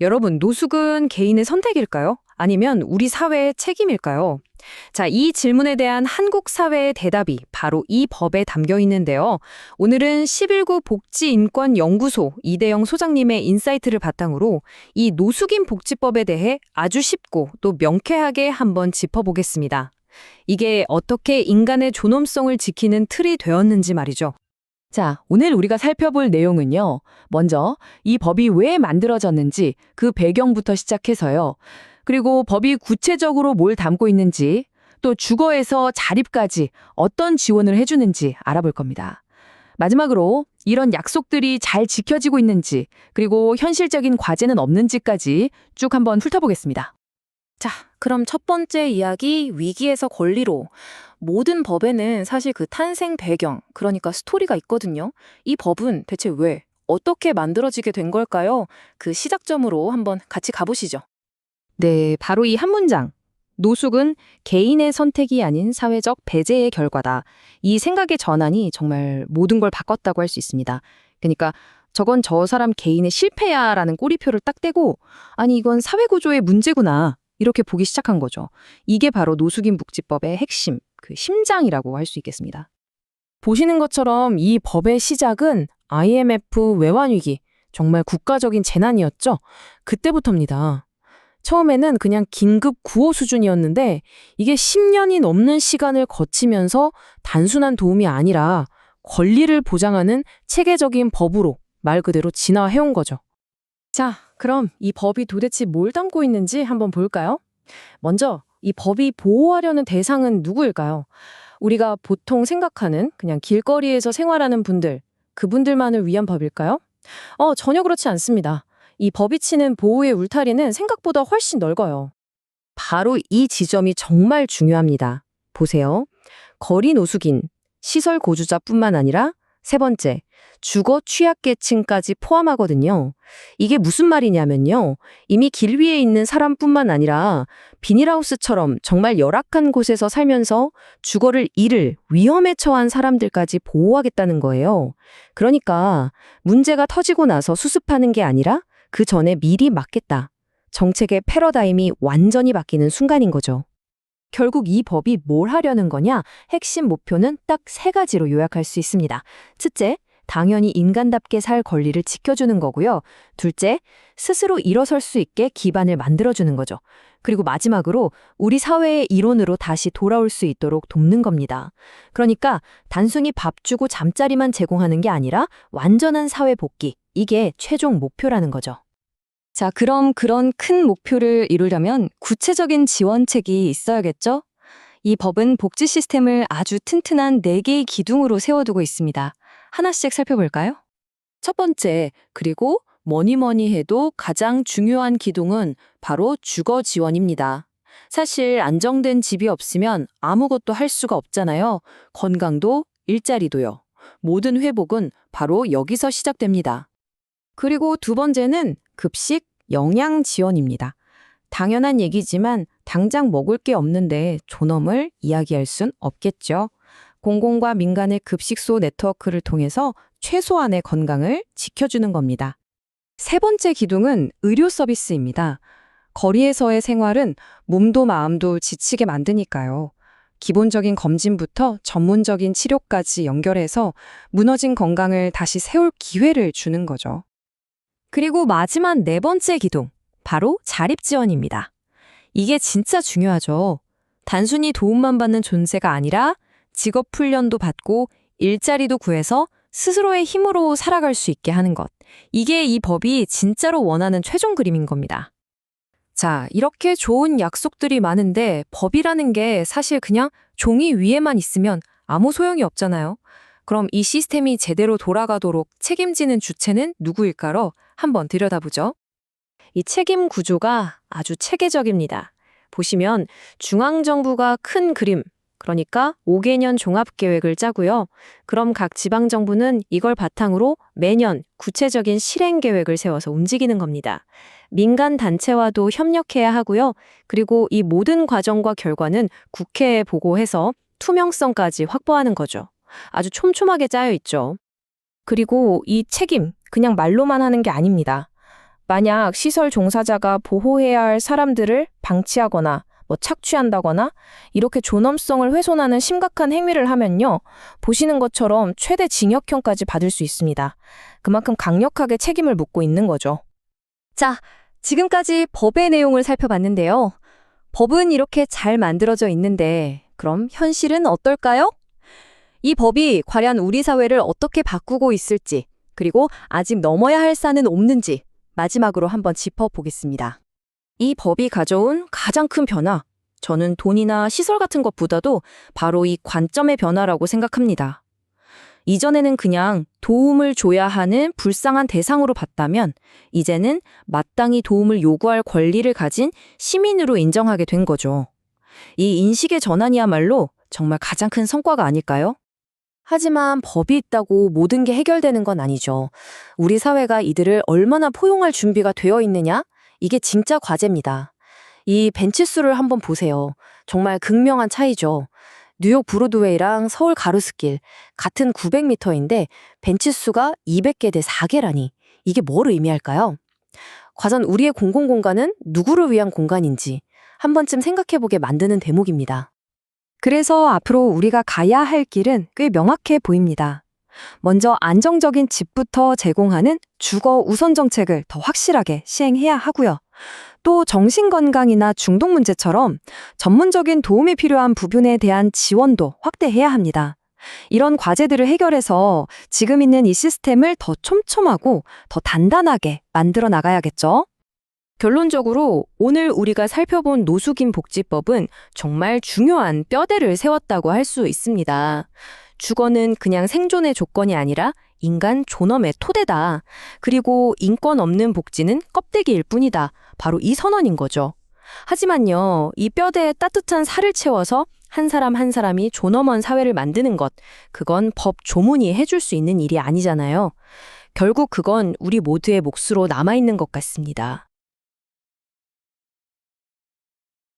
여러분, 노숙은 개인의 선택일까요? 아니면 우리 사회의 책임일까요? 자, 이 질문에 대한 한국 사회의 대답이 바로 이 법에 담겨 있는데요. 오늘은 11구 복지인권연구소 이대영 소장님의 인사이트를 바탕으로 이 노숙인 복지법에 대해 아주 쉽고 또 명쾌하게 한번 짚어보겠습니다. 이게 어떻게 인간의 존엄성을 지키는 틀이 되었는지 말이죠. 자, 오늘 우리가 살펴볼 내용은요. 먼저 이 법이 왜 만들어졌는지 그 배경부터 시작해서요. 그리고 법이 구체적으로 뭘 담고 있는지, 또 주거에서 자립까지 어떤 지원을 해주는지 알아볼 겁니다. 마지막으로 이런 약속들이 잘 지켜지고 있는지, 그리고 현실적인 과제는 없는지까지 쭉 한번 훑어보겠습니다. 자, 그럼 첫 번째 이야기, 위기에서 권리로. 모든 법에는 사실 그 탄생 배경, 그러니까 스토리가 있거든요. 이 법은 대체 왜, 어떻게 만들어지게 된 걸까요? 그 시작점으로 한번 같이 가보시죠. 네, 바로 이 한 문장. 노숙은 개인의 선택이 아닌 사회적 배제의 결과다. 이 생각의 전환이 정말 모든 걸 바꿨다고 할 수 있습니다. 그러니까 저건 저 사람 개인의 실패야 라는 꼬리표를 딱 떼고 아니 이건 사회구조의 문제구나 이렇게 보기 시작한 거죠. 이게 바로 노숙인 복지법의 핵심, 그 심장이라고 할 수 있겠습니다. 보시는 것처럼 이 법의 시작은 IMF 외환위기, 정말 국가적인 재난이었죠. 그때부터입니다. 처음에는 그냥 긴급 구호 수준이었는데 이게 10년이 넘는 시간을 거치면서 단순한 도움이 아니라 권리를 보장하는 체계적인 법으로 말 그대로 진화해온 거죠. 자, 그럼 이 법이 도대체 뭘 담고 있는지 한번 볼까요? 먼저 이 법이 보호하려는 대상은 누구일까요? 우리가 보통 생각하는 그냥 길거리에서 생활하는 분들, 그분들만을 위한 법일까요? 전혀 그렇지 않습니다. 이 법이 치는 보호의 울타리는 생각보다 훨씬 넓어요. 바로 이 지점이 정말 중요합니다. 보세요. 거리 노숙인, 시설 고주자뿐만 아니라 세 번째, 주거 취약계층까지 포함하거든요. 이게 무슨 말이냐면요. 이미 길 위에 있는 사람뿐만 아니라 비닐하우스처럼 정말 열악한 곳에서 살면서 주거를 잃을 위험에 처한 사람들까지 보호하겠다는 거예요. 그러니까 문제가 터지고 나서 수습하는 게 아니라 그 전에 미리 막겠다. 정책의 패러다임이 완전히 바뀌는 순간인 거죠. 결국 이 법이 뭘 하려는 거냐? 핵심 목표는 딱 세 가지로 요약할 수 있습니다. 첫째, 당연히 인간답게 살 권리를 지켜주는 거고요. 둘째, 스스로 일어설 수 있게 기반을 만들어주는 거죠. 그리고 마지막으로 우리 사회의 일원으로 다시 돌아올 수 있도록 돕는 겁니다. 그러니까 단순히 밥 주고 잠자리만 제공하는 게 아니라 완전한 사회 복귀, 이게 최종 목표라는 거죠. 자, 그럼 그런 큰 목표를 이루려면 구체적인 지원책이 있어야겠죠? 이 법은 복지 시스템을 아주 튼튼한 4개의 기둥으로 세워두고 있습니다. 하나씩 살펴볼까요? 첫 번째, 그리고 뭐니 해도 가장 중요한 기둥은 바로 주거 지원입니다. 사실 안정된 집이 없으면 아무것도 할 수가 없잖아요. 건강도, 일자리도요. 모든 회복은 바로 여기서 시작됩니다. 그리고 두 번째는 급식 영양 지원입니다. 당연한 얘기지만 당장 먹을 게 없는데 존엄을 이야기할 순 없겠죠. 공공과 민간의 급식소 네트워크를 통해서 최소한의 건강을 지켜주는 겁니다. 세 번째 기둥은 의료 서비스입니다. 거리에서의 생활은 몸도 마음도 지치게 만드니까요. 기본적인 검진부터 전문적인 치료까지 연결해서 무너진 건강을 다시 세울 기회를 주는 거죠. 그리고 마지막 네 번째 기둥, 바로 자립지원입니다. 이게 진짜 중요하죠. 단순히 도움만 받는 존재가 아니라 직업 훈련도 받고 일자리도 구해서 스스로의 힘으로 살아갈 수 있게 하는 것. 이게 이 법이 진짜로 원하는 최종 그림인 겁니다. 자, 이렇게 좋은 약속들이 많은데 법이라는 게 사실 그냥 종이 위에만 있으면 아무 소용이 없잖아요. 그럼 이 시스템이 제대로 돌아가도록 책임지는 주체는 누구일까로 한번 들여다보죠. 이 책임 구조가 아주 체계적입니다. 보시면 중앙정부가 큰 그림, 그러니까 5개년 종합계획을 짜고요. 그럼 각 지방정부는 이걸 바탕으로 매년 구체적인 실행계획을 세워서 움직이는 겁니다. 민간 단체와도 협력해야 하고요. 그리고 이 모든 과정과 결과는 국회에 보고해서 투명성까지 확보하는 거죠. 아주 촘촘하게 짜여 있죠. 그리고 이 책임, 그냥 말로만 하는 게 아닙니다. 만약 시설 종사자가 보호해야 할 사람들을 방치하거나 착취한다거나 이렇게 존엄성을 훼손하는 심각한 행위를 하면요. 보시는 것처럼 최대 징역형까지 받을 수 있습니다. 그만큼 강력하게 책임을 묻고 있는 거죠. 자, 지금까지 법의 내용을 살펴봤는데요. 법은 이렇게 잘 만들어져 있는데 그럼 현실은 어떨까요? 이 법이 과연 우리 사회를 어떻게 바꾸고 있을지, 그리고 아직 넘어야 할 산은 없는지 마지막으로 한번 짚어보겠습니다. 이 법이 가져온 가장 큰 변화, 저는 돈이나 시설 같은 것보다도 바로 이 관점의 변화라고 생각합니다. 이전에는 그냥 도움을 줘야 하는 불쌍한 대상으로 봤다면 이제는 마땅히 도움을 요구할 권리를 가진 시민으로 인정하게 된 거죠. 이 인식의 전환이야말로 정말 가장 큰 성과가 아닐까요? 하지만 법이 있다고 모든 게 해결되는 건 아니죠. 우리 사회가 이들을 얼마나 포용할 준비가 되어 있느냐? 이게 진짜 과제입니다. 이 벤치 수를 한번 보세요. 정말 극명한 차이죠. 뉴욕 브로드웨이랑 서울 가로수길 같은 900m인데 벤치 수가 200개 대 4개라니. 이게 뭘 의미할까요? 과연 우리의 공공공간은 누구를 위한 공간인지 한 번쯤 생각해보게 만드는 대목입니다. 그래서 앞으로 우리가 가야 할 길은 꽤 명확해 보입니다. 먼저 안정적인 집부터 제공하는 주거 우선 정책을 더 확실하게 시행해야 하고요. 또 정신건강이나 중독 문제처럼 전문적인 도움이 필요한 부분에 대한 지원도 확대해야 합니다. 이런 과제들을 해결해서 지금 있는 이 시스템을 더 촘촘하고 더 단단하게 만들어 나가야겠죠? 결론적으로 오늘 우리가 살펴본 노숙인 복지법은 정말 중요한 뼈대를 세웠다고 할 수 있습니다. 주거는 그냥 생존의 조건이 아니라 인간 존엄의 토대다. 그리고 인권 없는 복지는 껍데기일 뿐이다. 바로 이 선언인 거죠. 하지만요, 이 뼈대에 따뜻한 살을 채워서 한 사람 한 사람이 존엄한 사회를 만드는 것, 그건 법 조문이 해줄 수 있는 일이 아니잖아요. 결국 그건 우리 모두의 몫으로 남아있는 것 같습니다.